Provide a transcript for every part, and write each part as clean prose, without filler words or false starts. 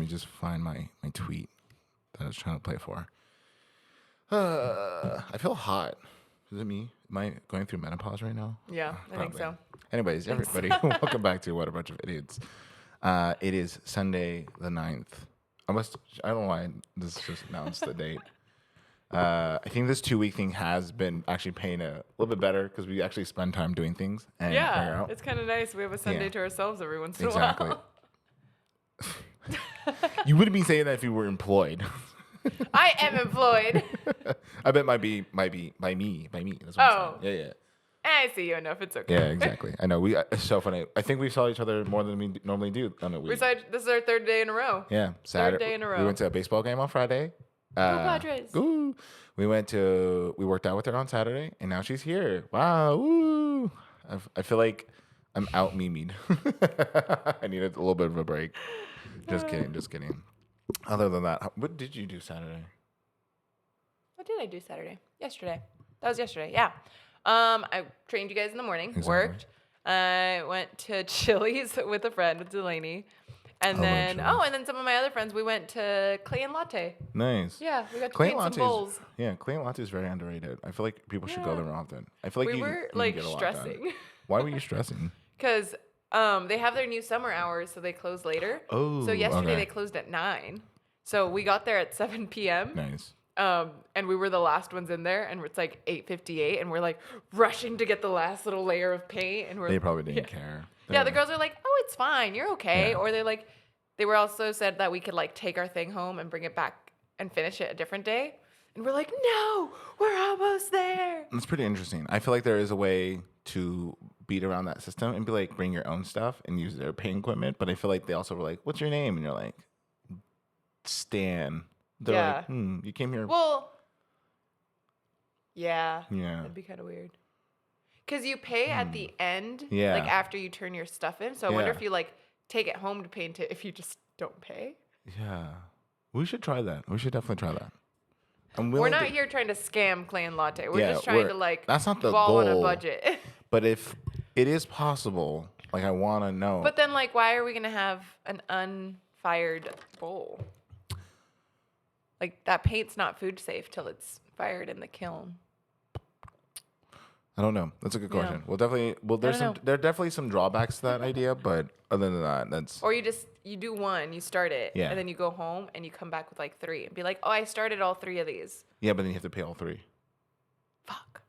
me just find my tweet that I was trying to play for. I feel hot. Is it me? Am I going through menopause right now? Yeah, I think so. Anyways, everybody, welcome back to What a Bunch of Idiots. It is Sunday the 9th. I don't know why this just announced the date. I think this 2-week thing has been actually paying a little bit better because we actually spend time doing things. And Yeah, it's kind of nice. We have a Sunday to ourselves every once in a while. You wouldn't be saying that if you were employed. I am employed. I bet might be by me. That's what I'm saying. Yeah. I see you enough. It's okay. Yeah, exactly. I know. It's so funny. I think we saw each other more than we normally do on a week. This is our third day in a row. Yeah, Saturday. Third day in a row. We went to a baseball game on Friday. Go Padres. Ooh. We worked out with her on Saturday, and now she's here. Wow. Ooh. I feel like I'm out memed. I needed a little bit of a break. Just kidding. Other than that, what did you do Saturday? What did I do Saturday? Yesterday. That was yesterday. Yeah. I trained you guys in the morning. Exactly. Worked. I went to Chili's with a friend, with Delaney. And then some of my other friends, we went to Clay and Latte. Nice. Yeah, we got to paint some bowls. Yeah, Clay and Latte is very underrated. I feel like people should go there often. I feel like we were stressing. Why were you stressing? Because they have their new summer hours, so they close later. Oh, so yesterday they closed at 9. So we got there at 7 p.m. Nice. And we were the last ones in there, and it's like 8:58, and we're like rushing to get the last little layer of paint, and they probably didn't care. Yeah, the girls are like, "Oh, it's fine, you're okay," or they were also said that we could like take our thing home and bring it back and finish it a different day, and we're like, "No, we're almost there." It's pretty interesting. I feel like there is a way to beat around that system and be like, bring your own stuff and use their paint equipment, but I feel like they also were like, "What's your name?" And you're like, "Stan." They're like, you came here. Well, yeah. That'd be kind of weird. Because you pay at the end, like after you turn your stuff in. So I wonder if you like take it home to paint it if you just don't pay. Yeah. We should try that. We should definitely try that. We're not here trying to scam Clay and Latte. We're just trying to that's not the ball goal, on a budget. But if it is possible, like I want to know. But then like, why are we going to have an unfired bowl? Like, that paint's not food safe till it's fired in the kiln. I don't know. That's a good question. There are definitely some drawbacks to that idea, but other than that, that's... Or you do one, you start it, and then you go home and you come back with like 3 and be like, "Oh, I started all 3 of these." Yeah, but then you have to pay all 3. Fuck.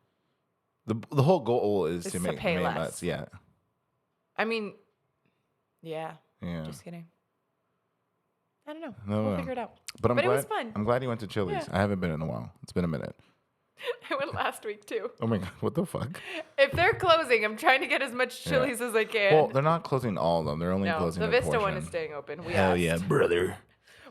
The whole goal is to make less. Yeah. I mean, yeah. Just kidding. I don't know. We'll figure it out. But it was fun. I'm glad you went to Chili's. Yeah. I haven't been in a while. It's been a minute. I went last week too. Oh my God, what the fuck? If they're closing, I'm trying to get as much Chili's as I can. Well, they're not closing all of them. They're only closing the Vista portion. one is staying open. Hell yeah, brother.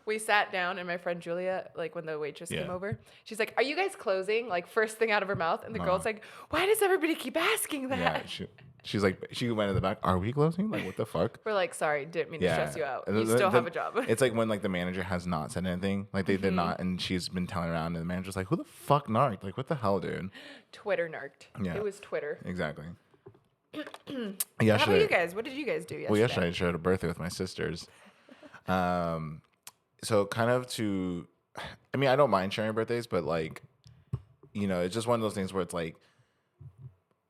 We sat down, and my friend Julia, like when the waitress came over, she's like, "Are you guys closing?" Like first thing out of her mouth, and the girl's like, "Why does everybody keep asking that?" Yeah, she's like, she went in the back. "Are we closing? Like, what the fuck?" We're like, "Sorry, didn't mean to stress you out. You still have a job." It's like when like the manager has not said anything, like they did not, and she's been telling around, and the manager's like, "Who the fuck narked? Like, what the hell, dude?" Twitter narked. Yeah, it was Twitter. Exactly. How about you guys? What did you guys do yesterday? Well, yesterday I shared a birthday with my sisters. So kind of I mean, I don't mind sharing birthdays, but like, you know, it's just one of those things where it's like,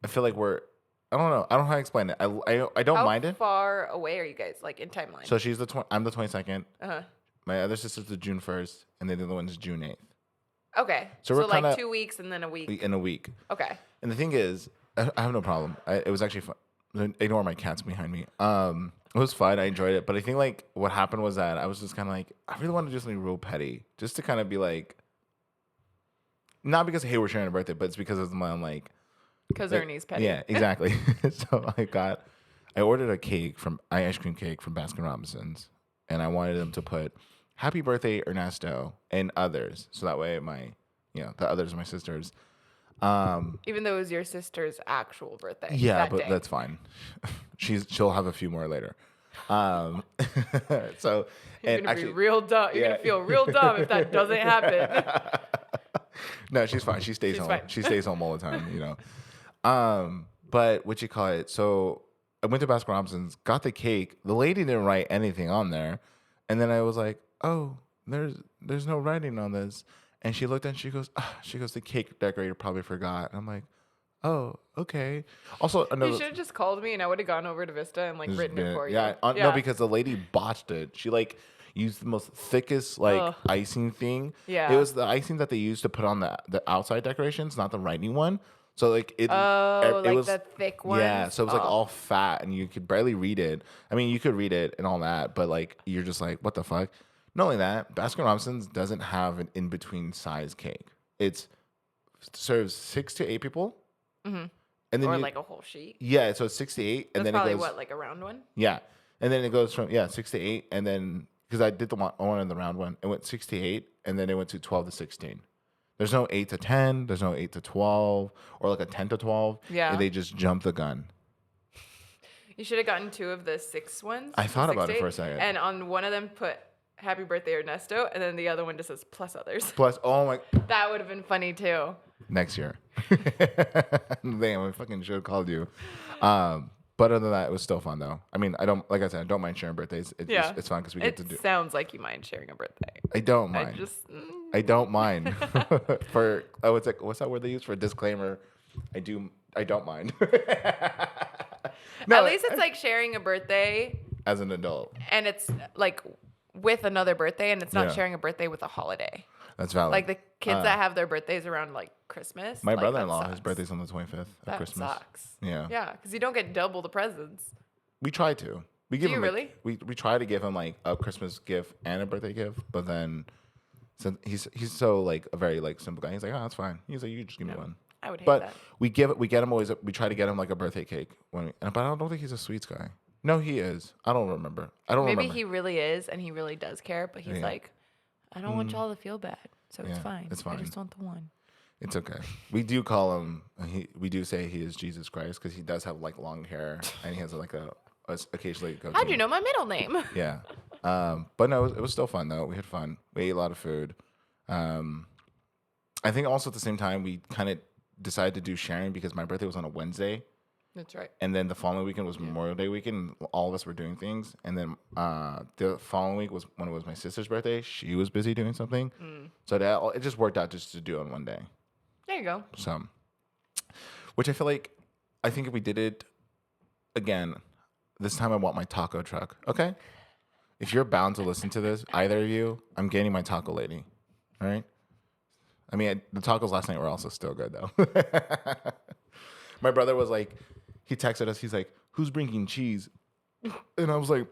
I feel like I don't know how to explain it. I don't mind it. How far away are you guys, like in timeline? So she's I'm the 22nd. My other sister's the June 1st, and the other one's June 8th. Okay. So we're like 2 weeks and then a week. In a week. Okay. And the thing is, I have no problem. It was actually fun. Ignore my cats behind me. It was fun. I enjoyed it. But I think like what happened was that I was just kind of like, I really want to do something real petty, just to kind of be like, not because hey we're sharing a birthday, but it's because of my like. Because Ernie's petty. Yeah, exactly. So I ordered a cake ice cream cake from Baskin Robinsons, and I wanted them to put "Happy Birthday, Ernesto" and others, so that way the others are my sisters. Even though it was your sister's actual birthday. Yeah, but that's fine. She'll have a few more later. So you're gonna be real dumb. You're gonna feel real dumb if that doesn't happen. No, she's fine. She stays home. She stays home all the time. You know. But what you call it? So I went to Baskin Robinsons, got the cake. The lady didn't write anything on there, And then I was like, oh, there's no writing on this. And she looked and she goes, the cake decorator probably forgot. And I'm like, oh, okay. Also, You another. should have just called me and I would have gone over to Vista and like written it for Yeah, you. no, because the lady botched it. She like used the most thickest like Ugh. icing thing. Yeah. It was the icing that they used to put on the outside decorations, not the writing one. So like it Oh, it like was the thick ones. yeah, so it was like Oh. all fat and you could barely read it. I mean, you could read it and all that, but like you're just like, what the fuck? Not only that, Baskin Robinsons doesn't have an in between size cake. It serves 6 to 8 people, Mhm. and then Or you, like a whole sheet. yeah, so it's 6 to 8, and That's then it probably goes what, like a round one? yeah, and then it goes from 6 to 8, and then because I did the one in the round one, it went 6 to 8, and then it went to 12 to 16. There's no 8 to 10. There's no 8 to 12, or like a 10 to 12. Yeah. They just jump the gun. You should have gotten 2 of the 6 ones. I the thought 6 about to it for 8, a second. And on one of them put "Happy Birthday Ernesto," and then the other one just says "plus others." Plus, oh my, That would have been funny too. next year. Damn, I fucking should have called you. But other than that, it was still fun though. I mean, like I said, I don't mind sharing birthdays. It's fun because we get to do. It sounds like you mind sharing a birthday. I don't mind. I don't mind. For what's that word they use for a disclaimer? I don't mind. At least it's like sharing a birthday, as an adult. and it's like with another birthday, and it's not Yeah. sharing a birthday with a holiday. That's valid. Like the kids that have their birthdays around like Christmas. My like, that brother-in-law, his sucks. birthday's on the 25th of That Christmas. sucks. Yeah. Yeah, because you don't get double the presents. We try to. We give Do you him really? we try to give him like a Christmas gift and a birthday gift, but then since he's so like a very like simple guy, he's like, oh, that's fine. He's like, you just give me one. I would hate But that. we get him always. We try to get him like a birthday cake but I don't think he's a sweets guy. No, he is. I don't remember. Maybe he really is, and he really does care, but he's Yeah. like, I don't want y'all to feel bad, so it's Yeah, fine. it's I fine. just want the one. It's okay. We do call him. We do say he is Jesus Christ because he does have like long hair and he has like a occasionally go. How'd you know my middle name? Yeah. But no, it was still fun though. We had fun. We ate a lot of food. I think also at the same time we kind of decided to do sharing because my birthday was on a Wednesday. That's right. And then the following weekend was Memorial Day weekend. All of us were doing things. And then the following week was when it was my sister's birthday. She was busy doing something. So it just worked out just to do it on one day. There you go. So, which I feel like, I think if we did it again, this time I want my taco truck. Okay? If you're bound to listen to this, either of you, I'm getting my taco lady. All right? I mean, the tacos last night were also still good though. My brother was like, he texted us. He's like, "Who's bringing cheese?" And I was like,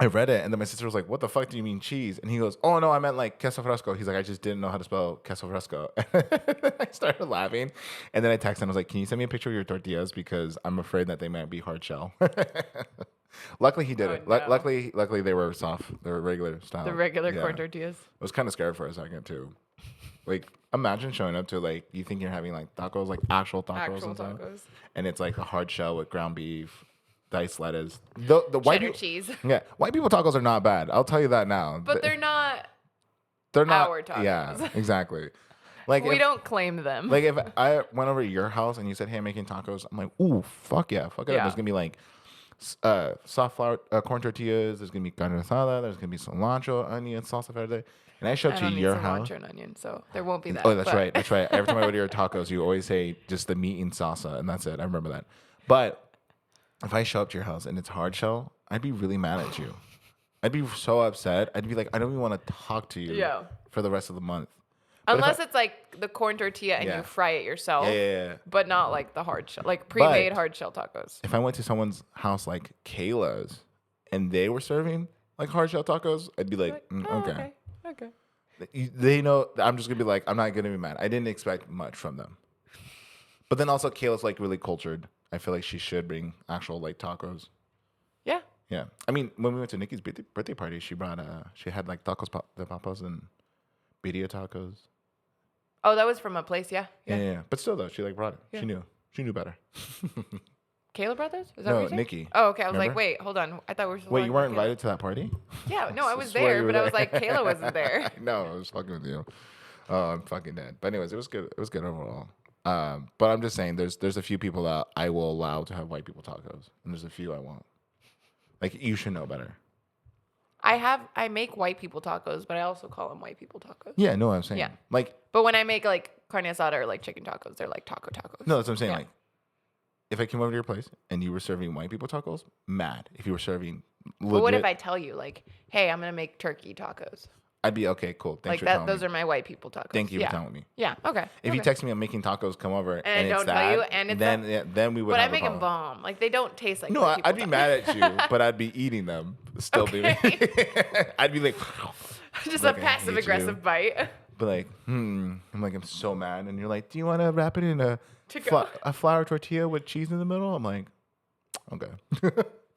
I read it, and then my sister was like, "What the fuck do you mean cheese?" And he goes, "Oh no, I meant like queso fresco." He's like, "I just didn't know how to spell queso fresco." I started laughing, and then I texted him. I was like, "Can you send me a picture of your tortillas because I'm afraid that they might be hard shell." Luckily, he did Oh, it. no. Luckily, they were soft. They were regular style. The regular Yeah. corn tortillas. I was kind of scared for a second too. Like, imagine showing up to like you think you're having like tacos, like actual tacos, Actual and stuff, tacos. and it's like a hard shell with ground beef, diced lettuce. The white Cheddar people, cheese. yeah, white people tacos are not bad. I'll tell you that now. But they're not. They're not our tacos. Yeah, exactly. Like We if, don't claim them. like if I went over to your house and you said, "Hey, I'm making tacos," I'm like, "Ooh, fuck yeah, fuck it." Yeah. There's gonna be like soft flour corn tortillas. There's gonna be carne asada. There's gonna be cilantro, onion, salsa verde. And I show I up don't to need your cilantro house. and onion, so there won't be that. Oh, that's but- right. That's right. Every time I go to your tacos, you always say just the meat and salsa, and that's it. I remember that. But if I show up to your house and it's hard shell, I'd be really mad at you. I'd be so upset. I'd be like, I don't even want to talk to you Yeah. for the rest of the month. But if Unless I- it's like the corn tortilla and Yeah. you fry it yourself. Yeah. But not like the hard shell, like pre-made But- hard shell tacos. If I went to someone's house like Kayla's and they were serving like hard shell tacos, I'd be like, Oh, okay. Okay. They know I'm just gonna be like, I'm not gonna be mad. I didn't expect much from them. But then also Kayla's like really cultured. I feel like she should bring actual like tacos. Yeah. Yeah. I mean, when we went to Nikki's birthday party, she brought she had like tacos de papas and birria tacos. Oh, that was from a place. Yeah. Yeah. But still though, she like brought it. Yeah. She knew better. Kayla Brothers? Is that No, what you said? Nikki. Oh, okay. I was Remember? like, wait, hold on. I thought we were supposed Wait, to you go weren't to Kayla. invited to that party? Yeah, no, I was swear you there, were but I was there. like, Kayla wasn't there. No, I was fucking with you. Oh, I'm fucking dead. But anyways, it was good. It was good overall. But I'm just saying, there's a few people that I will allow to have white people tacos, and there's a few I won't. Like you should know better. I make white people tacos, but I also call them white people tacos. Yeah, no, I'm saying. Yeah. Like, But when I make like carne asada or like chicken tacos, they're like taco tacos. no, that's what I'm saying. Yeah. Like, if I came over to your place and you were serving white people tacos, mad. If you were serving legit, But what if I tell you like, hey, I'm gonna make turkey tacos? I'd be okay, cool. Thanks Like for that. telling Those me. are my white people tacos. Thank you yeah. for telling me. Yeah. Okay. If you text me, I'm making tacos, come over, And I it's don't tell that, you, and it's then that- yeah, then we would. But I have make a them problem. bomb. Like they don't taste like. No, white people I'd be mad at you, but I'd be eating them. Still be. I'd be like, Just like, a I passive hate aggressive you. bite. But like, I'm like, I'm so mad, and you're like, do you want to wrap it in a To-go. a flour tortilla with cheese in the middle? I'm like, okay.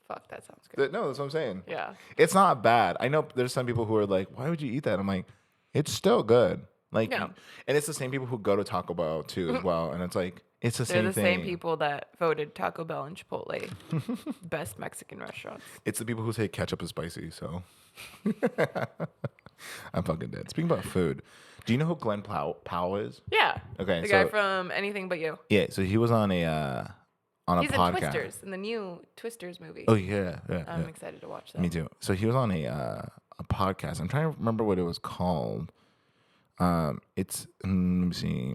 Fuck, that sounds good. No, that's what I'm saying. Yeah. It's not bad. I know there's some people who are like, why would you eat that? I'm like, it's still good. Like, Yeah. and it's the same people who go to Taco Bell too as well, and it's like, it's the They're same the thing. same people that voted Taco Bell and Chipotle best Mexican restaurants. It's the people who say ketchup is spicy. So I'm fucking dead. Speaking about food, do you know who Glenn Powell is? Yeah. Okay, The so guy from Anything But You. yeah, so he was on a He's in podcast. Twisters, in the new Twisters movie. Oh yeah. I'm excited to watch that. Me too. So he was on a podcast. I'm trying to remember what it was called. It's let me see.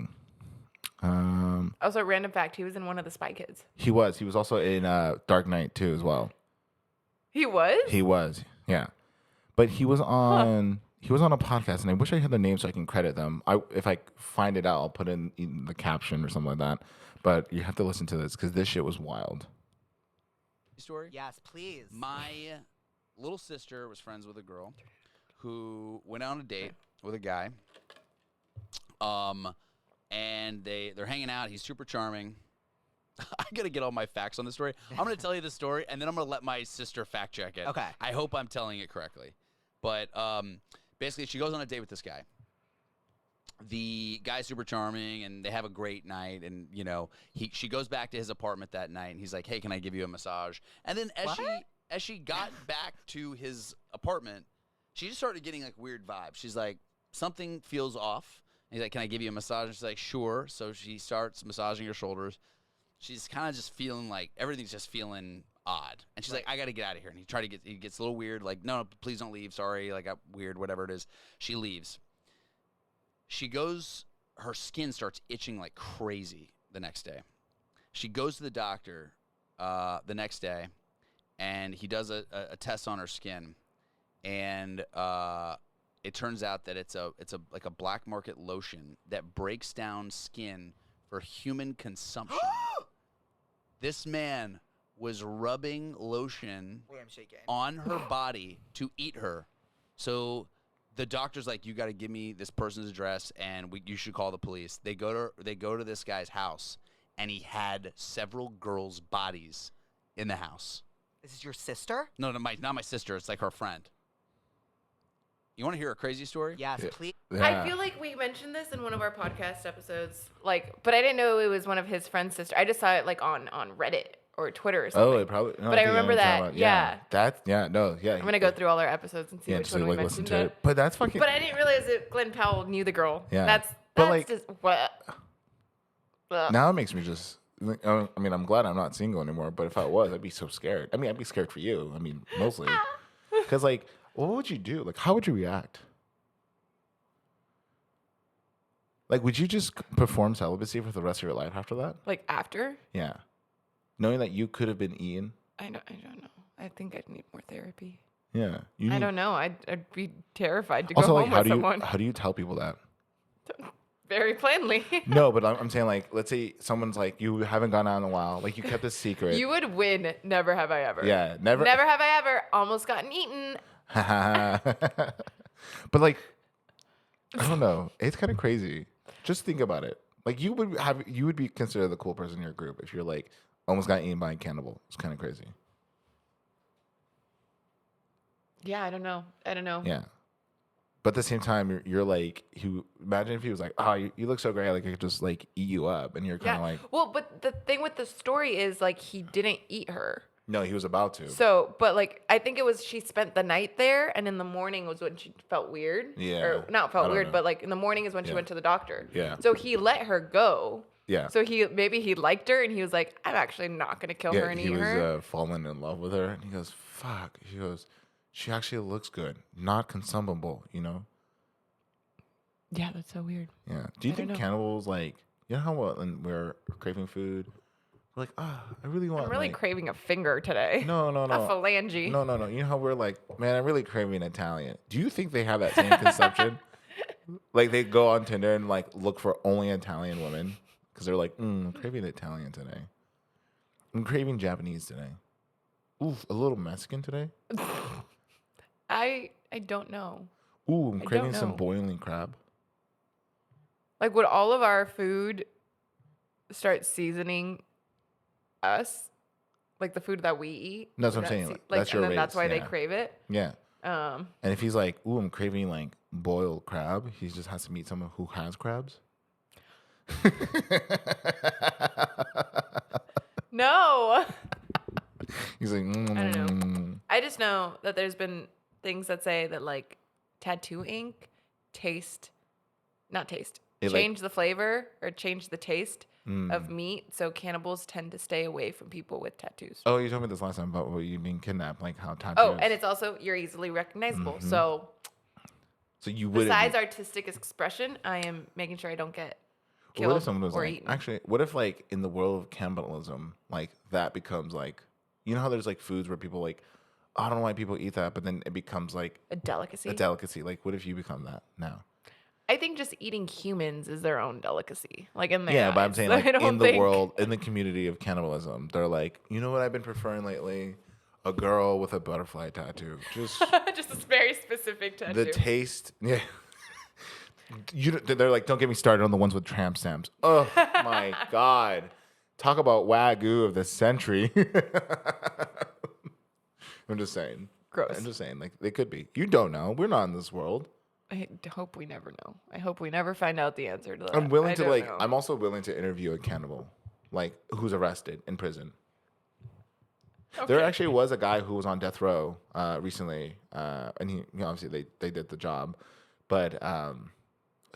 Also, random fact, he was in one of the Spy Kids. He was also in Dark Knight too as well. He was? He was, yeah. But he was on a podcast, and I wish I had the name so I can credit them. If I find it out, I'll put in the caption or something like that. But you have to listen to this because this shit was wild. Story? Yes, please. My little sister was friends with a girl who went on a date with a guy. And they're hanging out. He's super charming. I gotta get all my facts on this story. I'm gonna tell you the story, and then I'm gonna let my sister fact check it. Okay. I hope I'm telling it correctly. But basically, she goes on a date with this guy. The guy's super charming, and they have a great night. And you know, she goes back to his apartment that night, and he's like, "Hey, can I give you a massage?" And then as she got back to his apartment, she just started getting like weird vibes. She's like, something feels off. And he's like, "Can I give you a massage?" And she's like, "Sure." So she starts massaging her shoulders. She's kind of just feeling like everything's just feeling odd. And she's like, "I got to get out of here." And he gets a little weird. Like, no, please don't leave. Sorry. Like, I'm weird, whatever it is. She leaves. She goes, her skin starts itching like crazy the next day. She goes to the doctor the next day, and he does a test on her skin. And it turns out that it's like a black market lotion that breaks down skin for human consumption. This man was rubbing lotion Wait, I'm shaking. on her body to eat her. So the doctor's like, "You got to give me this person's address, and you should call the police." They go to this guy's house, and he had several girls' bodies in the house. This is your sister? No, not my sister. It's like her friend. You want to hear a crazy story? Yes, please. Yeah. I feel like we mentioned this in one of our podcast episodes, but I didn't know it was one of his friend's sister. I just saw it like on Reddit or Twitter or something. Oh, it probably. No, But I think remember know what you're that, talking about. yeah. Yeah. I'm gonna go through all our episodes and see Yeah, which just one we like listen mentioned. to it. But that's fucking. But I didn't realize that Glenn Powell knew the girl. Yeah. That's But, like- just what. Now it makes me just. I mean, I'm glad I'm not single anymore. But if I was, I'd be so scared. I mean, I'd be scared for you. I mean, mostly. Because like, what would you do? Like, how would you react? Like, would you just perform celibacy for the rest of your life after that? Like after? Yeah. Knowing that you could have been eaten. I don't know. I think I'd need more therapy. Yeah. I don't know. I'd be terrified to Also, go like, home how with do you someone. how do you tell people that? Very plainly. No, but I'm saying like, let's say someone's like, you haven't gone out in a while, like you kept a secret. You would win. Never have I ever. Yeah, never. Never have I ever almost gotten eaten. But like, I don't know. It's kind of crazy. Just think about it. Like you would be considered the cool person in your group if you're like almost got eaten by a cannibal. It's kind of crazy. Yeah, I don't know. Yeah. But at the same time, you're like, imagine if he was like, "Oh, you look so great, like I could just like eat you up," and you're kind of like, well, but the thing with the story is like he didn't eat her. "No, he was about to." So, but like I think it was she spent the night there, and in the morning was when she felt weird. Yeah. Or not I felt don't weird, know. but like in the morning is when she Yeah. went to the doctor. Yeah. So he let her go. Yeah. So maybe he liked her, and he was like, "I'm actually not gonna kill her and he eat was her." falling in love with her, and he goes, "Fuck." she actually looks good, not consumable. You know? Yeah, that's so weird. Yeah. Do you I don't think know. cannibals like you know how when we're craving food, we're like, I really want. I'm really like, craving a finger today. No, no, A no. phalange. No, no, no. You know how we're like, man, I'm really craving Italian. Do you think they have that same conception? Like they go on Tinder and like look for only Italian women because they're like, I'm craving Italian today. I'm craving Japanese today. Ooh, a little Mexican today. I don't know. Ooh, I'm I craving don't some know. boiling crab. Like, would all of our food start seasoning us? Like the food that we eat? That's what I'm Would that saying. like, That's your and then that's race, why they yeah. crave it. Yeah. Um, And if he's like, ooh, I'm craving like boiled crab, he just has to meet someone who has crabs. no. He's like, I don't know. I just know that there's been things that say that like tattoo ink change the flavor or change the taste of meat. So cannibals tend to stay away from people with tattoos. Oh, you told me this last time about what you being kidnapped, like how tattoos. Oh, and it's also you're easily recognizable. So you would besides artistic expression, I am making sure I don't get killed what if someone was or like, eaten. actually, what if like in the world of cannibalism, like that becomes like, you know how there's like foods where people like, oh, I don't know why people eat that, but then it becomes like A delicacy. a delicacy. Like, what if you become that now? I think just eating humans is their own delicacy. Like in their Yeah, but I'm eyes. saying I like don't in the think- world, in the community of cannibalism, they're like, you know what I've been preferring lately? A girl with a butterfly tattoo. Just just a very specific tattoo. the taste. Yeah. They're like, don't get me started on the ones with tramp stamps. Oh my God. Talk about Wagyu of the century. I'm just saying. Gross. I'm just saying, like, they could be. You don't know. We're not in this world. I hope we never know. I hope we never find out the answer to that. I'm willing I to, don't like, know. I'm also willing to interview a cannibal, like, who's arrested in prison. There Okay. actually was a guy who was on death row recently, and he obviously they did the job, but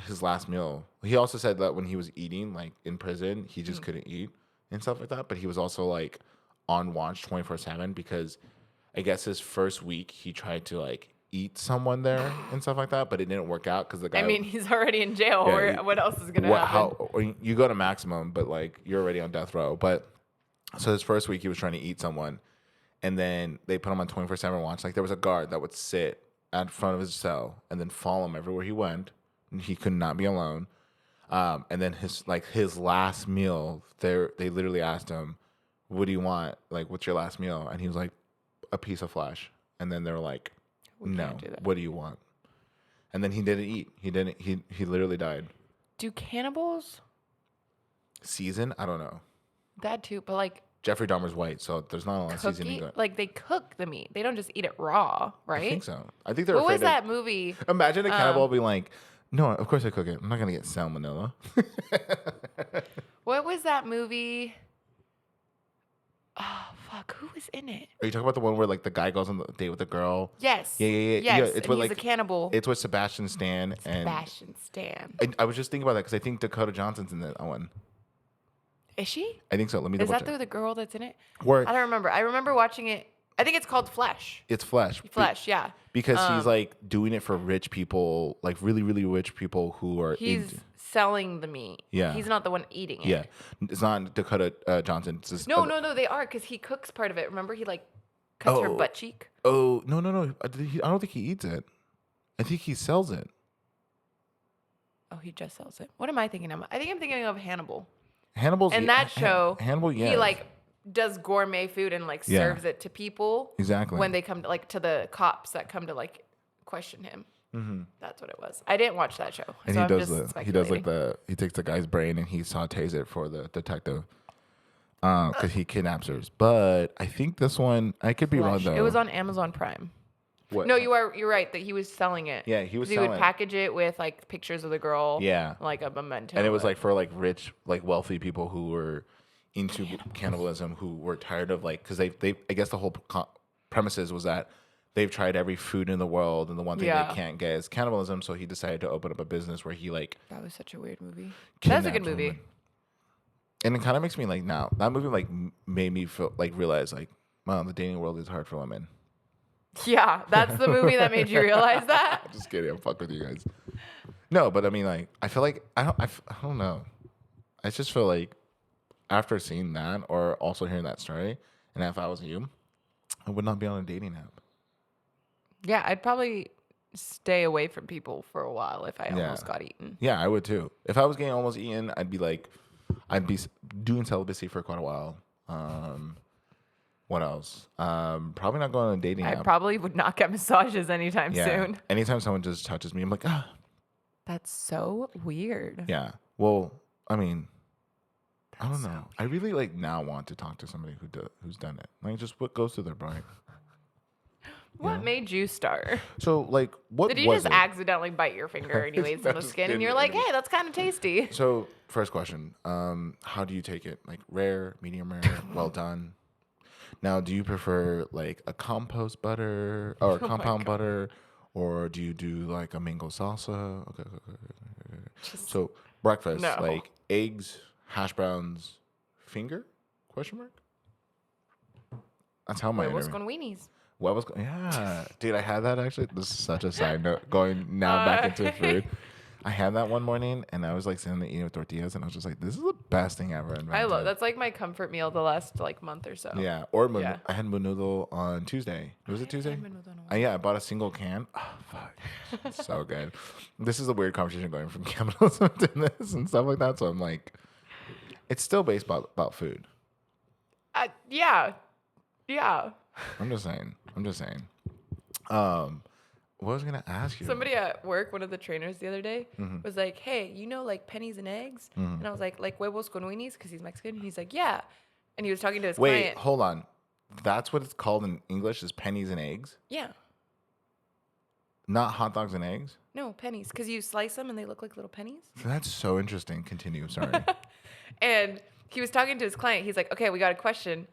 his last meal, he also said that when he was eating, like in prison, he just couldn't eat and stuff like that. But he was also like on watch 24/7 because I guess his first week he tried to like eat someone there and stuff like that, but it didn't work out because the guy. I mean, he's already in jail. Yeah, What else is gonna happen? Or you go to maximum, but like you're already on death row. But so his first week he was trying to eat someone. And then they put him on 24/7 watch. Like there was a guard that would sit at front of his cell and then follow him everywhere he went. And he could not be alone. And then his last meal, they literally asked him, "What do you want? Like, what's your last meal?" And he was like, "A piece of flesh." And then they were like, We "No, can't do that. what do you want?" And then he didn't eat. He didn't. He literally died. Do cannibals? Season? I don't know. That too, but like Jeffrey Dahmer's white, so there's not a lot of seasoning. cooking, like they cook the meat. They don't just eat it raw, right? I think so. I think they're What afraid was that movie? Imagine a cannibal being like, "No, of course I cook it. I'm not gonna get salmonella." What was that movie? Oh fuck, who was in it? Are you talking about the one where like the guy goes on the date with the girl? Yes. Yeah. Yes, Yeah, and with, he's like, a cannibal. It's with Sebastian Stan and Sebastian Stan. I was just thinking about that because I think Dakota Johnson's in that one. Is she? I think so. Let me Is double that check. the girl that's in it? Where I don't remember. I remember watching it. I think it's called Flesh. it's Flesh. Flesh, yeah. Because he's like doing it for rich people, like really, really rich people who are He's selling the meat. Yeah. He's not the one eating it. yeah. It's not Dakota Johnson. It's just, No, they are because he cooks part of it. Remember, he like cuts her Oh. butt cheek. Oh no. I don't think he eats it. I think he sells it. Oh, he just sells it. What am I thinking of? I think I'm thinking of Hannibal. Hannibal's In that show, Hannibal, yeah. he like does gourmet food and like Yeah. serves it to people. Exactly. When they come to like to the cops that come to like question him. Mm-hmm. That's what it was. I didn't watch that show. And so he I'm does just he does like speculating. he takes the guy's brain and he sautés it for the detective. Because he kidnaps her. But I think this one I could be wrong Flesh. though. It was on Amazon Prime. What? No, you're right that he was selling it. Yeah, he was 'Cause he selling would it. package it with like pictures of the girl. Yeah. Like a memento. And it was of- like for like rich, like wealthy people who were into cannibalism, who were tired of like, because they I guess the whole premises was that they've tried every food in the world and the one thing Yeah. they can't get is cannibalism. So he decided to open up a business where he like that was such a weird movie. That's a good kidnapped movie. women. And it kind of makes me like now that movie like made me feel like realize like, wow, the dating world is hard for women. Yeah, that's the movie that made you realize that. Just kidding. I'm fuck with you guys. No, but I mean, like, I feel like I don't know. I just feel like after seeing that, or also hearing that story, and if I was you, I would not be on a dating app. Yeah, I'd probably stay away from people for a while if I Yeah. almost got eaten. Yeah, I would too. If I was getting almost eaten, I'd be doing celibacy for quite a while. What else? Probably not going on a dating I app. probably would not get massages anytime Yeah. soon. Anytime someone just touches me, I'm like, ah. That's so weird. Yeah. Well, I mean, I don't know. I really like now want to talk to somebody who's done it. Like, just what goes through their brain. What made you start? So, like, what Did you was just it? accidentally bite your finger and you ate some of the just skin and didn't you're like, really. hey, that's kind of tasty? So, first question. How do you take it? Like, rare, medium rare, well done? Now, do you prefer like a compost butter or a compound butter, or do you do like a mango salsa? Okay. So breakfast, No. like eggs, hash browns, finger? Question mark. That's how my Huevos interview. con weenies. Yeah, dude, I had that actually. This is such a side note. Going now back into food. I had that one morning, and I was like sitting there eating with tortillas, and I was just like, "This is the best thing ever invented." I love that's like my comfort meal the last like month or so. Yeah, or Yeah. I had menudo on Tuesday. Was it Tuesday? had menudo in a while. Yeah, I bought a single can. Oh, fuck. It's so good. This is a weird conversation going from cannibalism to this and stuff like that. So I'm like, it's still based about food. Yeah. I'm just saying. What was I gonna ask you? Somebody at work, one of the trainers the other day, Mm-hmm. was like, hey, you know, like pennies and eggs? And I was like huevos con weenies, because he's Mexican. And he's like, yeah. And he was talking to his Wait, client. hold on. That's what it's called in English, is pennies and eggs, Yeah. not hot dogs and eggs. No, pennies. Because you slice them and they look like little pennies. That's so interesting. Continue. Sorry. And he was talking to his client. He's like, okay, we got a question.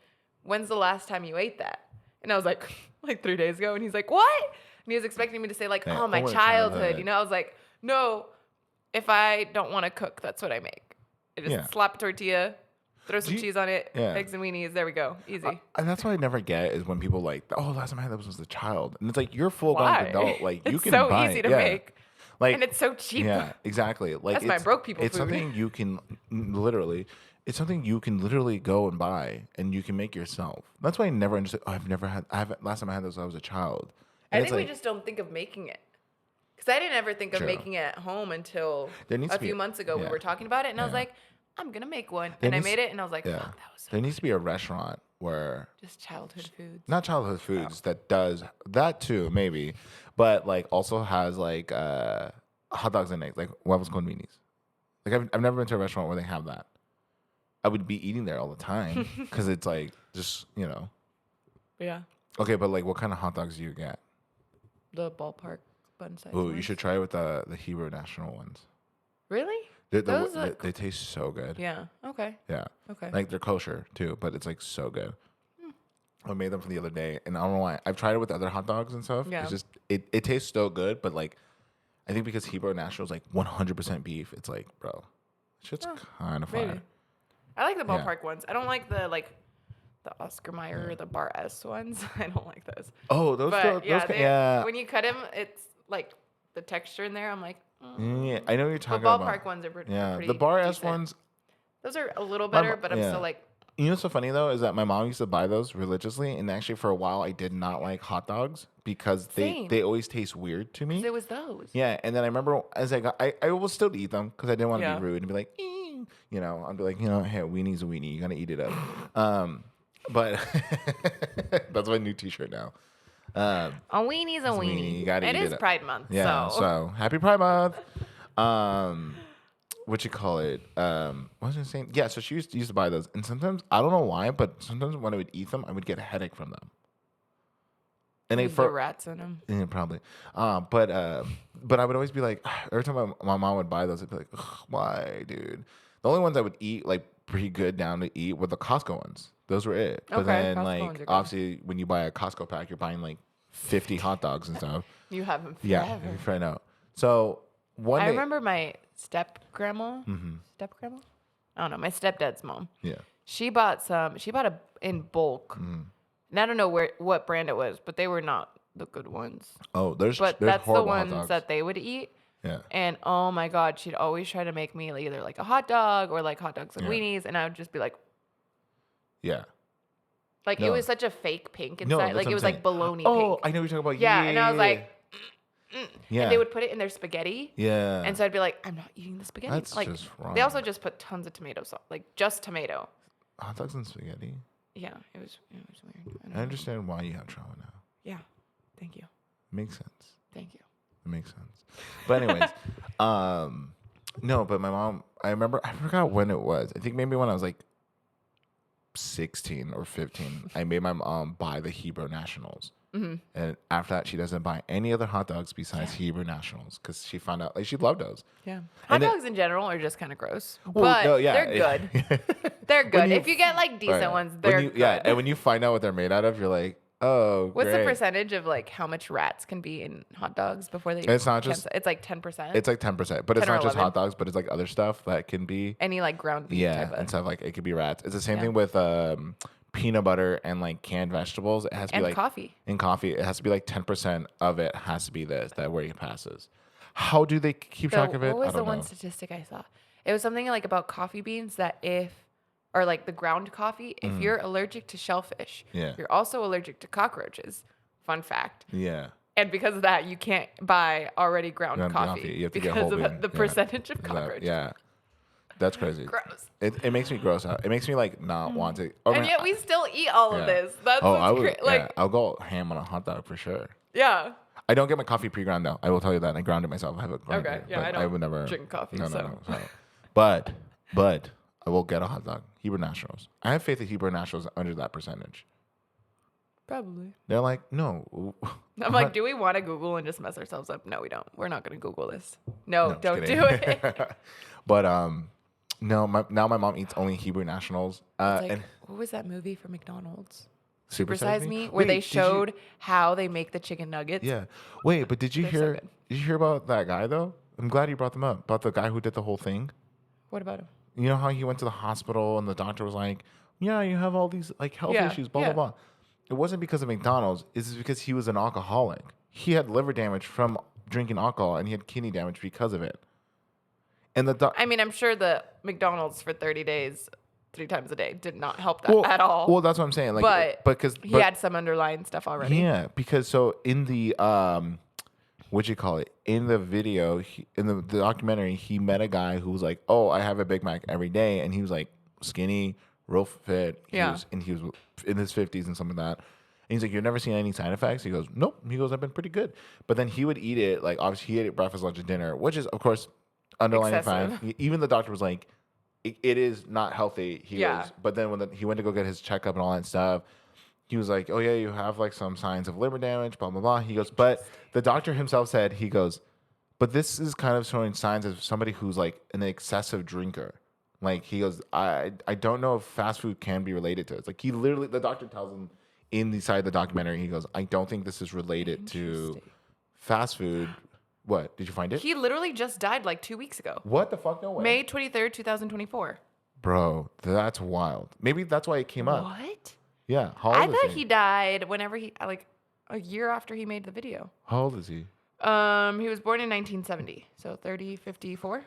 When's the last time you ate that? And I was like, like 3 days ago. And he's like, what? And he was expecting me to say like, Yeah, oh, my my childhood. childhood. You know, I was like, no, if I don't want to cook, that's what I make. I just Yeah. slap a tortilla, throw some you- cheese on it, yeah. eggs and weenies. There we go. Easy. And that's what I never get is when people like, oh, last time I had that was a child, and it's like you're full grown Why? adult, like you It's can so buy easy it. to Yeah. make. Like, And it's so cheap. Yeah, exactly. Like That's my it's, broke people It's food. something you can literally. It's something you can literally go and buy, and you can make yourself. That's why I never understood. Oh, I've never had. Last time I had this, I was a child. I And think it's we like, just don't think of making it. Because I didn't ever think of True. making it at home until There needs a to be few a- months ago. We yeah. were talking about it, and I was Yeah. like, I'm going to make one. There And I needs- made it, and I was like, yeah. fuck, that was so There needs to be a restaurant where just childhood foods. not childhood foods that does that too, maybe, but like also has like hot dogs and eggs, like huevos con minis. Like I've never been to a restaurant where they have that. I would be eating there all the time because it's like just Yeah. Okay, but like what kind of hot dogs do you get? The ballpark bun size. Oh, you ones. should try it with the Hebrew national ones. Really? They Those look- they taste so good. Yeah. Okay. Yeah. Okay. Like they're kosher too, but it's like so good. I made them for the other day, and I don't know why. I've tried it with other hot dogs and stuff. Yeah. It's just it tastes so good, but like I think because Hebrew National is like 100% beef, it's like, bro, shit's kind of maybe. fire. I like the Yeah. ballpark ones. I don't like the Oscar Mayer or the Bar S ones. I don't like those. Oh, those But go, yeah, those ca- yeah. when you cut them, it's like the texture in there. I'm like, Yeah, I know what you're the talking ballpark about. ones are pretty. Yeah, pretty the Bar S decent. ones. Those are a little My better, mo- but I'm yeah. still like, You know what's so funny though is that my mom used to buy those religiously, and actually for a while I did not like hot dogs because Same. they always taste weird to me. it was those. Yeah, and then I remember as I will still eat them because I didn't want to Yeah. be rude and be like, you know, I'd be like, hey, a weenie's a weenie, you gotta eat it up. But that's my new T-shirt now. A weenie's a weenie. You gotta It eat is it up. Pride Month, Yeah, so happy Pride Month. What you call it? What was I saying? Yeah, so she used to buy those, and sometimes I don't know why, but sometimes when I would eat them, I would get a headache from them. And they the rats in them. yeah, probably. But I would always be like, every time my mom would buy those, I'd be like, ugh, why, dude? The only ones I would eat like pretty good down to eat were the Costco ones. Those were it. But Okay, then Costco like ones are good. obviously when you buy a Costco pack, you're buying like 50 hot dogs and stuff. You have them Yeah, forever. you try out. So one I day, remember my step grandma. Step grandma? I don't know. My stepdad's mom. yeah, She bought a in bulk. Mm-hmm. And I don't know what brand it was, but they were not the good ones. Oh, there's But there's that's the horrible hot ones dogs. that they would eat. Yeah. And oh my God, she'd always try to make me like, either like a hot dog or like hot dogs and Yeah. weenies. And I would just be like, Yeah. it No. was such a fake pink No, inside. that's Like what it I'm was saying. like bologna Oh, pink. I know what you're talking about. Yeah. And I was like, yeah. and they would put it in their spaghetti. Yeah. And so I'd be like, I'm not eating the spaghetti. That's like, just wrong. They also just put tons of tomato sauce, like just tomato. Hot dogs and spaghetti. Yeah, it was weird. don't I know. understand why you have trauma now. Yeah, thank you. Makes sense. Thank you. It makes sense. But anyways, no, but my mom, I remember, I forgot when it was. I think maybe when I was like 16 or 15, I made my mom buy the Hebrew Nationals. Mm-hmm. And after that, she doesn't buy any other hot dogs besides Hebrew Nationals because she found out, like, she loved those. Yeah. Hot And then- dogs in general are just kind of gross, Well, but no, yeah, they're good. They're good. If you get like decent Right. ones, When they're you- good. Yeah, and when you find out what they're made out of, you're like, oh, What's great. the percentage of like how much rats can be in hot dogs before they? It's not just- It's like 10%. It's like 10%, but it's 10 or not just 11. hot dogs, but it's like other stuff that can be. Any like ground beef Yeah, type of. and stuff like it could be rats. It's the same Yeah. thing with peanut butter and like canned vegetables. It has to And be like coffee. In coffee, it has to be like 10% of it has to be this that where it passes. How do they keep track of it? What was I the don't one know. statistic I saw? It was something like about coffee beans that or like the ground coffee, if you're allergic to shellfish, Mm. Yeah. you're also allergic to cockroaches. Fun fact. Yeah, And because of that, you can't buy already ground Ground coffee coffee. You have to get because whole of bean. the Yeah. percentage of Is that- cockroaches. yeah, that's crazy. Gross. It makes me gross out. It makes me like not want to. I And mean, yet we still eat all yeah. of this. That's Oh, what's I would. like, Yeah, I'll go ham on a hot dog for sure. yeah. I don't get my coffee pre-ground though. I will tell you that. I ground it myself. I have a grinder. Okay, yeah, but I don't would never drink coffee, No, so. no. But I will get a hot dog. Hebrew Nationals. I have faith that Hebrew Nationals are under that percentage. Probably. They're like, no. I'm like, do we want to Google and just mess ourselves up? No, we don't. We're not going to Google this. No, just don't kidding. do it. But no. Now my mom eats only Hebrew Nationals. Like, And what was that movie from McDonald's? Super Size Me, where Wait, they did you- showed how they make the chicken nuggets. Yeah. Wait, but did you They're so hear? good. Did you hear about that guy though? I'm glad you brought them up. About the guy who did the whole thing. What about him? You know how he went to the hospital and the doctor was like, "Yeah, you have all these like health Yeah, issues." Blah yeah. blah blah. It wasn't because of McDonald's. It's because he was an alcoholic. He had liver damage from drinking alcohol, and he had kidney damage because of it. And the I mean, I'm sure the McDonald's for 30 days, 3 times a day, did not help that at all. Well, that's what I'm saying. Like, But because he had some underlying stuff already. yeah, because so in the what you call it, in the video, in the documentary, he met a guy who was like, "Oh, I have a Big Mac every day," and he was like skinny, real fit. He Yeah. was in his 50s and something like that. And he's like, "You've never seen any side effects?" He goes, "Nope." He goes, "I've been pretty good." But then he would eat it like obviously he ate it breakfast, lunch, and dinner, which is of course underlining Excessive. fine. Even the doctor was like, it is not healthy. He Yeah. goes, but then when he went to go get his checkup and all that stuff, he was like, "Oh yeah, you have like some signs of liver damage, blah blah blah." He goes, but the doctor himself said, he goes, "But this is kind of showing signs of somebody who's like an excessive drinker." Like he goes, I don't know if fast food can be related to it. It's like he literally, the doctor tells him in the side of the documentary, he goes, "I don't think this is related to Interesting. fast food." What? Did you find it? He literally just died like 2 weeks ago. What the fuck? No way. May 23rd, 2024. Bro, that's wild. Maybe that's why it came up. What? Yeah. How old I is thought he? he died whenever like a year after he made the video. How old is he? He was born in 1970, so 30, 54,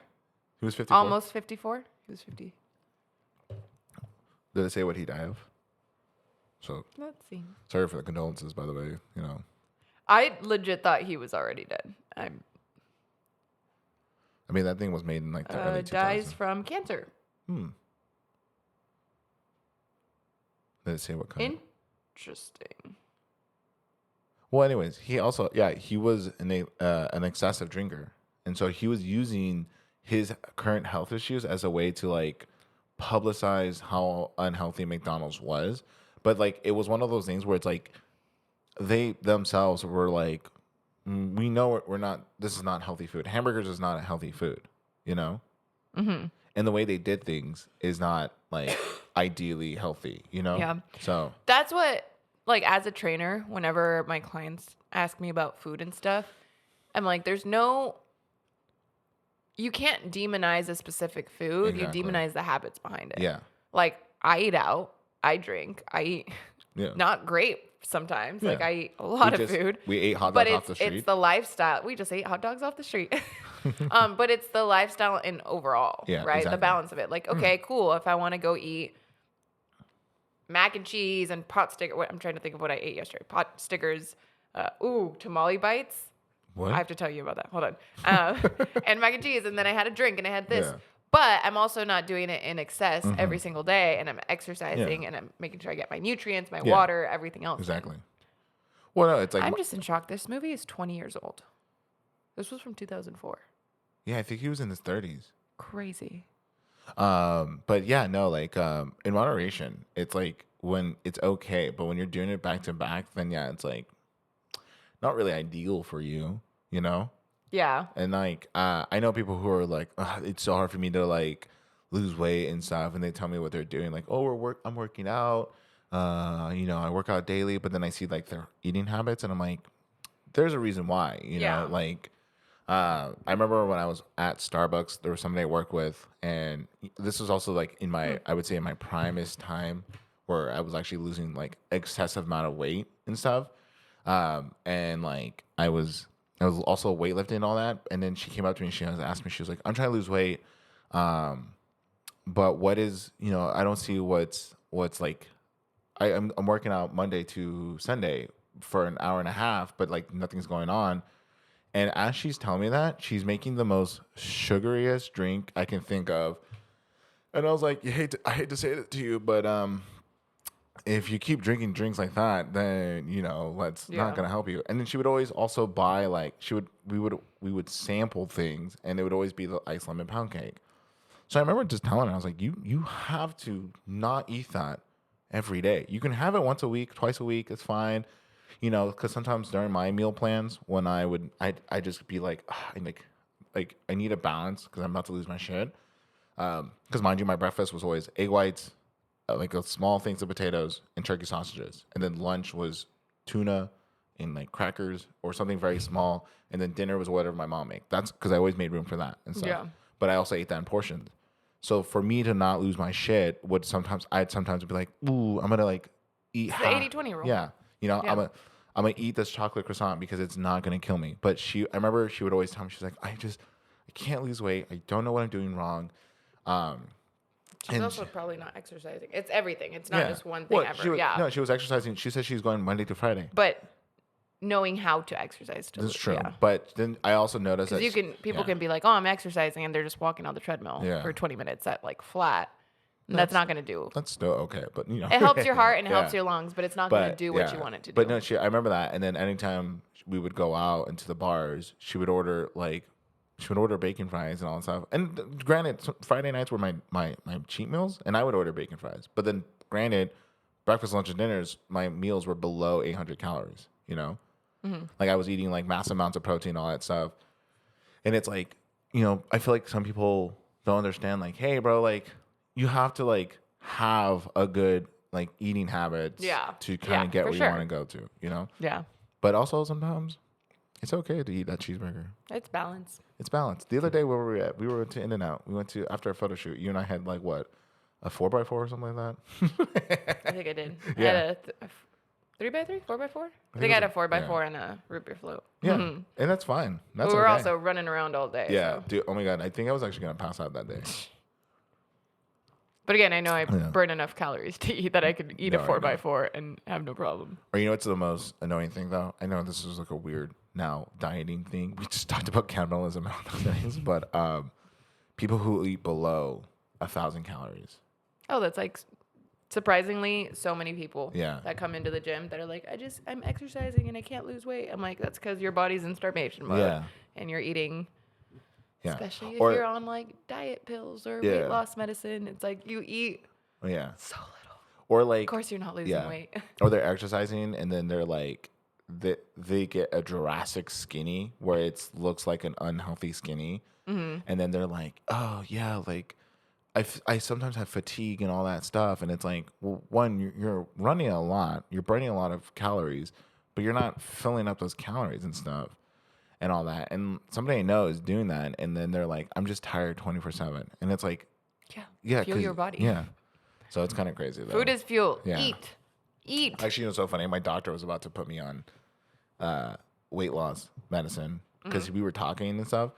He was 54. almost 54. He was 50. Did it say what he died of? So Let's see. sorry for the condolences, by the way. You know, I legit thought he was already dead. I mean that thing was made in like the early 2000s. Dies from cancer. Did it say what kind? Interesting. Well, anyways, he also he was an excessive drinker, and so he was using his current health issues as a way to like publicize how unhealthy McDonald's was. But like it was one of those things where it's like they themselves were like, we know we're not. This is not healthy food. Hamburgers is not a healthy food, you know. Mm-hmm. And the way they did things is not like ideally healthy, you know. Yeah. So That's what, like, as a trainer, whenever my clients ask me about food and stuff, I'm like, you can't demonize a specific food. Exactly. You demonize the habits behind it. yeah. Like, I eat out, I drink, I eat Yeah. not great sometimes. Yeah. Like I eat a lot of food. We ate hot But dogs off the street. it's the lifestyle. We just ate hot dogs off the street. But it's the lifestyle in overall, Yeah, right? exactly. The balance of it. Like, okay, cool. If I want to go eat mac and cheese and pot sticker, I'm trying to think of what I ate yesterday. Pot stickers, tamale bites. What? I have to tell you about that. Hold on. And mac and cheese, and then I had a drink and I had this. Yeah. But I'm also not doing it in excess every single day, and I'm exercising and I'm making sure I get my nutrients, my water, everything else. Exactly. Well, no, it's like I'm just in shock. This movie is 20 years old. This was from 2004. yeah, I think he was in his 30s. Crazy. But yeah, no, like in moderation, it's like when it's okay, but when you're doing it back to back, then yeah, it's like not really ideal for you, you know? Yeah. And like I know people who are like, it's so hard for me to like lose weight and stuff, and they tell me what they're doing, like, oh, I'm working out, I work out daily, but then I see like their eating habits, and I'm like, there's a reason why, you know, like. I remember when I was at Starbucks, there was somebody I worked with, and this was also like in my, I would say in my primest time, where I was actually losing like excessive amount of weight and stuff, and like I was also weightlifting and all that, and then she came up to me and she asked me, she was like, I'm trying to lose weight, but what is, I don't see what's like, I'm working out Monday to Sunday for an hour and a half, but like nothing's going on. And as she's telling me that, she's making the most sugariest drink I can think of. And I was like, I hate to say it to you, but if you keep drinking drinks like that, then that's not gonna help you. And then she would always also buy like we would sample things, and it would always be the ice lemon pound cake. So I remember just telling her, I was like, you have to not eat that every day. You can have it once a week, twice a week, it's fine. Because sometimes during my meal plans, when I just be like, I need a balance because I'm about to lose my shit. Because mind you, my breakfast was always egg whites, like a small things of potatoes and turkey sausages, and then lunch was tuna and like crackers or something very small, and then dinner was whatever my mom made. That's because I always made room for that and stuff. Yeah. But I also ate that in portions. So for me to not lose my shit, I'd sometimes be like, ooh, I'm gonna like eat the 80-20 rule. Yeah, I'm gonna eat this chocolate croissant because it's not gonna kill me. But I remember she would always tell me, she's like, I can't lose weight. I don't know what I'm doing wrong. She's also probably not exercising. It's everything. It's not just one thing ever. No, she was exercising. She said she's going Monday to Friday. But knowing how to exercise. That's true. Yeah. But then I also noticed that people can be like, oh, I'm exercising, and they're just walking on the treadmill for 20 minutes at like flat. That's not going to do. That's still okay, but it helps your heart and it helps your lungs, but it's not going to do what you want it to do. But no, I remember that. And then anytime we would go out into the bars, she would order bacon fries and all that stuff. And granted, Friday nights were my cheat meals, and I would order bacon fries. But then, granted, breakfast, lunch, and dinners, my meals were below 800 calories. Like I was eating like massive amounts of protein, all that stuff. And it's like, I feel like some people don't understand. Like, hey, bro, like. You have to like have a good like eating habits to kind of get where you want to go to, Yeah. But also sometimes it's okay to eat that cheeseburger. It's balance. It's balance. The other day, where were we at? We were to In-N-Out. We went to, after a photo shoot, you and I had like what? A 4x4 or something like that? I think I did. Yeah. I had a 3x3? 4x4? I think I had a 4x4 and a root beer float. Yeah. And that's fine. That's we were okay. also running around all day. Yeah. So. Dude, oh my God. I think I was actually going to pass out that day. But again, I know I burn enough calories to eat that I could eat a 4x4 and have no problem. Or what's the most annoying thing, though? I know this is like a weird now dieting thing. We just talked about cannibalism and all those things. But people who eat below 1,000 calories. Oh, that's like surprisingly so many people that come into the gym that are like, I'm exercising and I can't lose weight. I'm like, that's because your body's in starvation mode and you're eating... Yeah. Especially if you're on like diet pills or weight loss medicine. It's like you eat so little. Or like, of course you're not losing weight. Or they're exercising and then they're like, they get a Jurassic skinny where it looks like an unhealthy skinny. Mm-hmm. And then they're like, oh yeah, like I sometimes have fatigue and all that stuff. And it's like, well, one, you're running a lot, you're burning a lot of calories, but you're not filling up those calories and stuff. And all that. And somebody I know is doing that. And then they're like, I'm just tired 24/7. And it's like, fuel your body. Yeah. So it's kind of crazy, though. Food is fuel. Yeah. eat. Actually, it's so funny. My doctor was about to put me on weight loss medicine because we were talking and stuff.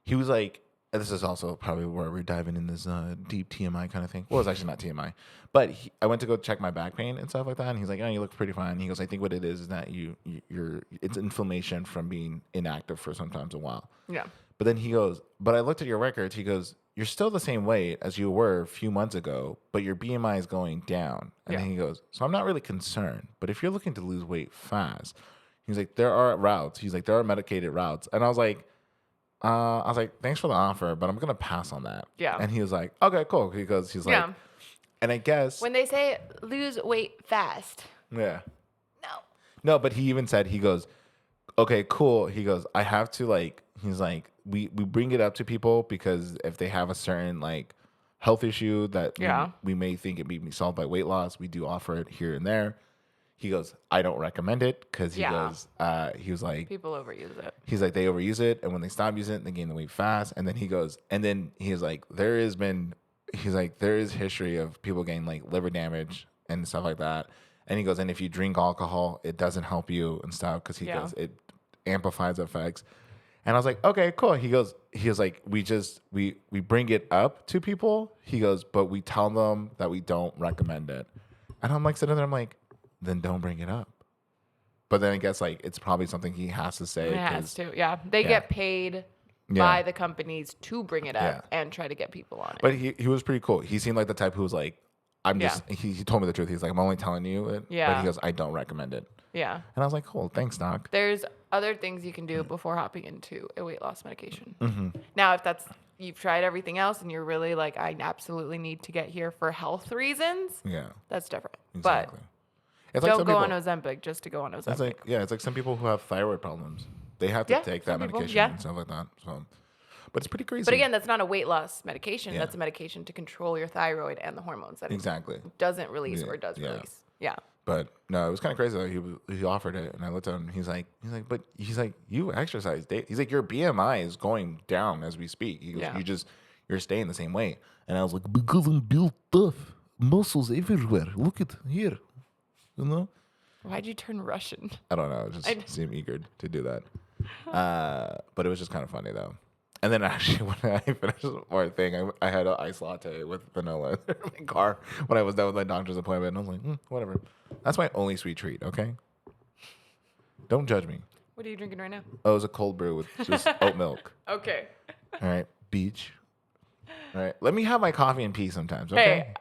He was like, and this is also probably where we're diving in this deep TMI kind of thing. Well, it's actually not TMI, but I went to go check my back pain and stuff like that, and he's like, "Oh, you look pretty fine." He goes, "I think what it is that it's inflammation from being inactive for sometimes a while." Yeah. But then he goes, "But I looked at your records." He goes, "You're still the same weight as you were a few months ago, but your BMI is going down." And then he goes, "So I'm not really concerned, but if you're looking to lose weight fast," he's like, "there are routes." He's like, "There are medicated routes." And I was like, "Thanks for the offer, but I'm gonna pass on that." Yeah. And he was like, "Okay, cool." He's like, and I guess When they say lose weight fast. yeah. No. No, but he even said, he goes, "Okay, cool." He goes, "I have to like," he's like, we bring it up to people because if they have a certain like health issue that we may think it may be solved by weight loss, we do offer it here and there." He goes, "I don't recommend it," because he goes, he was like, people overuse it. he's like, they overuse it, and when they stop using it, they gain the weight fast. And then he goes, and then he's like, there is history of people getting like liver damage and stuff like that. And he goes, and if you drink alcohol, it doesn't help you and stuff because he goes, it amplifies effects. And I was like, okay, cool. He was like, we bring it up to people. He goes, but we tell them that we don't recommend it. And I'm like sitting there, I'm like, then don't bring it up. But then I guess like it's probably something he has to say. It has to. Yeah. They get paid by the companies to bring it up and try to get people on it. But he was pretty cool. He seemed like the type who was like, he told me the truth. He's like, "I'm only telling you it." Yeah. But he goes, "I don't recommend it." Yeah. And I was like, "Cool, thanks, doc." There's other things you can do before hopping into a weight loss medication. Now, if you've tried everything else and you're really like, I absolutely need to get here for health reasons. Yeah. That's different. Exactly. But don't go on Ozempic just to go on Ozempic. It's like, it's like some people who have thyroid problems. They have to take that medication and stuff like that. So, but it's pretty crazy. But again, that's not a weight loss medication. Yeah. That's a medication to control your thyroid and the hormones that it doesn't release or does release. Yeah. But no, it was kind of crazy though. He offered it, and I looked at him. He's like, you exercise. He's like, your BMI is going down as we speak. He goes, you're staying the same weight. And I was like, because I'm built tough, muscles everywhere. Look at here, you know. Why'd you turn Russian? I don't know. It just seemed eager to do that. But it was just kind of funny though. And then actually, when I finished our thing, I had an iced latte with vanilla in my car when I was done with my doctor's appointment. And I was like, whatever. That's my only sweet treat, okay? Don't judge me. What are you drinking right now? Oh, it was a cold brew with just oat milk. Okay. All right. Beach. All right. Let me have my coffee in peace sometimes, okay? Hey,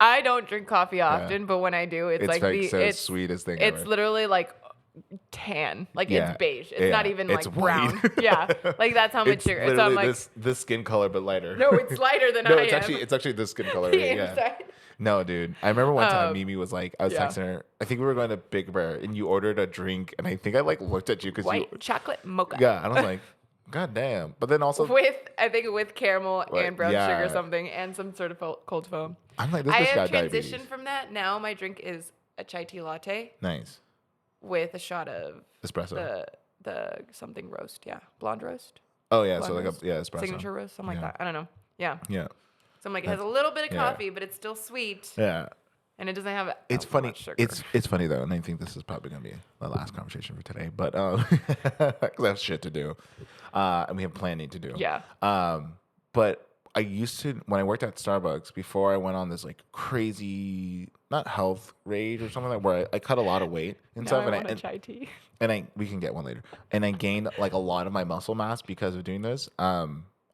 I don't drink coffee often, but when I do, it's like the sweetest thing It's ever. literally like tan. Like it's beige. It's not even like brown. Yeah. Like that's how much sugar. Literally so I'm like, this skin color, but lighter. No, it's lighter than I am. It's actually this skin color. Yeah. No, dude. I remember one time Mimi was like, I was texting her. I think we were going to Big Bear, and you ordered a drink, and I think I like looked at you because white chocolate mocha. Yeah, and I was like, God damn. But then also with caramel and brown sugar or something, and some sort of cold foam. I'm like, this I bitch got have diabetes. transitioned from that. Now my drink is a chai tea latte. Nice. With a shot of espresso. The something roast, blonde roast. Oh yeah, blonde so like roast. espresso. Signature roast, something like that. I don't know. Yeah. Yeah. So I'm like, it has a little bit of coffee, but it's still sweet. Yeah. And it doesn't have. It's funny. Much sugar. It's funny though, and I think this is probably gonna be the last conversation for today. But because I have shit to do, and we have planning to do. Yeah. But I used to, when I worked at Starbucks, before I went on this like crazy, not health rage or something like where I cut a lot of weight and stuff. I want a chai tea. And we can get one later. And I gained like a lot of my muscle mass because of doing this. I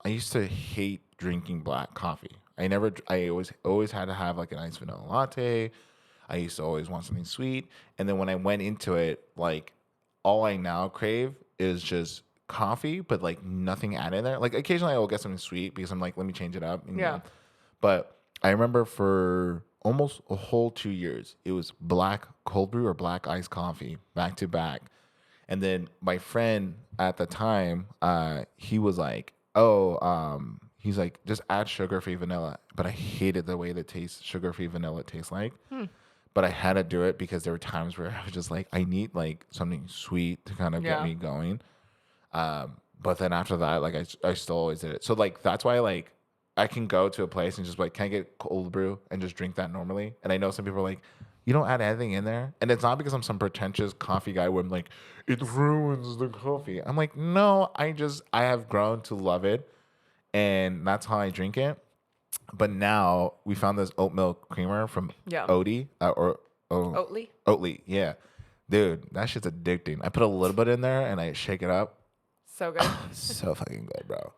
used to hate drinking black coffee. I always had to have like an iced vanilla latte. I used to always want something sweet. And then when I went into it, like all I now crave is just coffee, but like nothing added in there. Like occasionally I will get something sweet because I'm like, let me change it up. And, but I remember for almost a whole 2 years, it was black cold brew or black iced coffee back to back. And then my friend at the time, he was like, he's like, just add sugar-free vanilla. But I hated the way that sugar-free vanilla tastes like. But I had to do it because there were times where I was just like, I need like something sweet to kind of get me going. But then after that, like I still always did it. So like that's why like I can go to a place and just like, can I get cold brew and just drink that normally? And I know some people are like, You don't add anything in there. And it's not because I'm some pretentious coffee guy where I'm like, it ruins the coffee. I'm like, no, I have grown to love it. And that's how I drink it. But now we found this oat milk creamer from Yeah. Oatly. Oatly. Oatly, yeah. Dude, that shit's addicting. I put a little bit in there and I shake it up. So good. So fucking good, bro.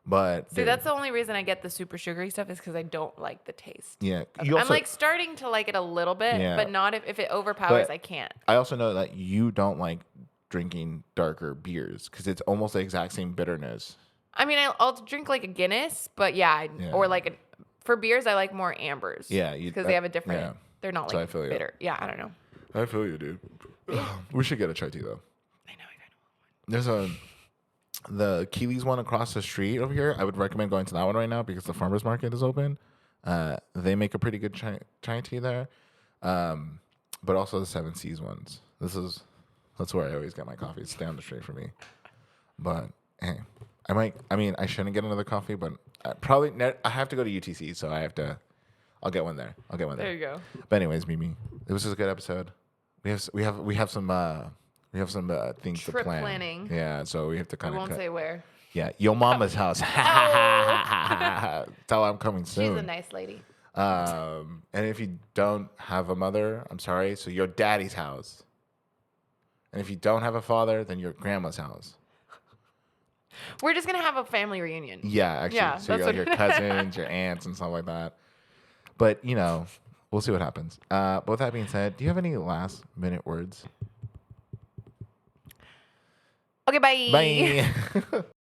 But See, dude, that's the only reason I get the super sugary stuff is because I don't like the taste. yeah. I'm like starting to like it a little bit, Yeah. but not if it overpowers, But I can't. I also know that you don't like drinking darker beers because it's almost the exact same bitterness. I mean, I'll drink like a Guinness, but yeah. Or like for beers, I like more ambers. Yeah, because they have a different. yeah. They're not So like I feel you. bitter. Yeah, I don't know. I feel you, dude. We should get a chai tea though. I know. I kind of. There's the Keeley's one across the street over here. I would recommend going to that one right now because the farmers market is open. They make a pretty good chai tea there, but also the Seven Seas ones. That's where I always get my coffee. It's down the street for me. But hey, I shouldn't get another coffee, but I have to go to UTC, so I'll get one there. There you go. But anyways, Mimi, it was just a good episode. We have some things to Trip plan. planning. Yeah, so we have to I kind of won't say where. Yeah, your mama's house. Tell her I'm coming soon. She's a nice lady. And if you don't have a mother, I'm sorry. So your daddy's house. And if you don't have a father, then your grandma's house. We're just gonna have a family reunion. Yeah, actually. Yeah, So that's your what- cousins, your aunts, and stuff like that. But we'll see what happens. But with that being said, do you have any last minute words? Okay, bye. Bye.